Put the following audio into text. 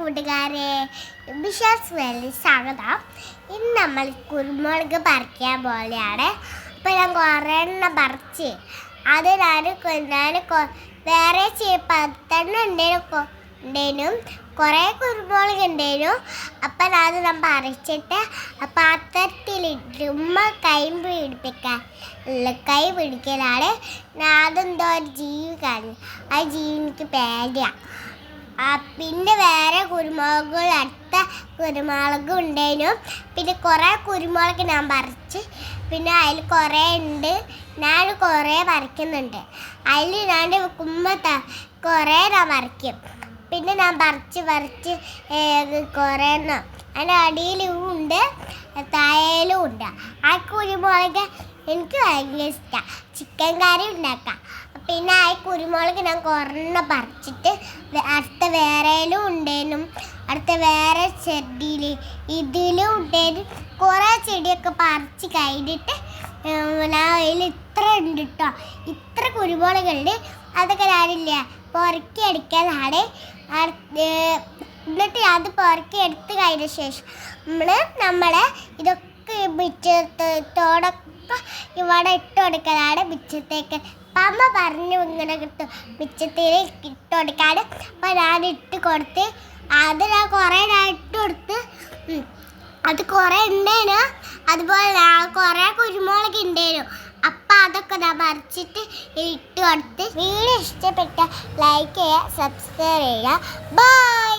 കൂട്ടുകാരെ, ബിഷാസ് വേലി സ്വാഗതം. ഇന്ന് നമ്മൾ കുരുമുളക് പറിക്കാൻ പോലെയാണ്. അപ്പോൾ ഞാൻ കുറേ എണ്ണം പറിച്ച് അത് ഞാൻ വേറെ 10 ഉണ്ടേനും കുറേ കുരുമുളക് ഉണ്ടേനും. അപ്പം അത് ഞാൻ പറിച്ചിട്ട് പാത്രത്തിലിട്ട് കൈ പിടിക്കലാണ്. അതെന്തോ ഒരു ജീവി കാണും. ആ ജീവി എനിക്ക് പേടിയാണ്. പിന്നെ വേറെ അടുത്ത കുരുമുളകും ഉണ്ടേനും. പിന്നെ കുറേ കുരുമുളക് ഞാൻ പറിച്ച്, പിന്നെ അതിൽ കുറേ ഉണ്ട്. ഞാൻ കുറേ പറിക്കുന്നുണ്ട്. അതിൽ ഞാൻ കുറേ ഞാൻ പറിക്കും. പിന്നെ ഞാൻ പറിച്ച് കുറേ എണ്ണം അതിൻ്റെ അടിയിലും ഉണ്ട്, താഴയിലും ഉണ്ട്. ആ കുരുമുളക് എനിക്ക് ഭയങ്കര ഇഷ്ടമാണ്. ചിക്കൻ കറി ഉണ്ടാക്കാം. പിന്നെ ആ കുരുമുളക് ഞാൻ കുറേ പറിച്ചിട്ട് അടുത്ത വേറെയിലും ഉണ്ടേനും, അടുത്ത വേറെ ചെടിയിൽ ഇതിലും ഉണ്ടേനും. കുറേ ചെടിയൊക്കെ പറിച്ച് കഴിഞ്ഞിട്ട് ഞാൻ അതിൽ ഇത്ര ഉണ്ട് കേട്ടോ, ഇത്ര കുരുമുളകുണ്ട്. അതൊക്കെ ഞാനില്ല പൊറുക്കി എടുക്കാനാണ്. എന്നിട്ട് അത് പൊറുക്കി എടുത്ത് കഴിഞ്ഞ ശേഷം നമ്മളെ ഇതൊക്കെ മിച്ചത്തോടൊക്കെ ഇവിടെ ഇട്ട് കൊടുക്കലാണ്. മിച്ചത്തേക്ക് അമ്മ പറഞ്ഞു ഇങ്ങനെ കിട്ടും, മിച്ചത്തിൽ ഇട്ട് കൊടുക്കാണ്. അപ്പം ഞാൻ ഇട്ട് കൊടുത്ത് അത് ഞാൻ കുറേ ഇട്ട് കൊടുത്ത് അത് കുറേ ഉണ്ടേനു. അതുപോലെ കുറേ കുരുമുളക് ഉണ്ടേനു. അപ്പം അതൊക്കെ ഞാൻ പറിച്ചിട്ട് ഇട്ട് കൊടുത്ത്. വീഡിയോ ഇഷ്ടപ്പെട്ട ലൈക്ക് ചെയ്യുക, സബ്സ്ക്രൈബ് ചെയ്യുക. ബൈ.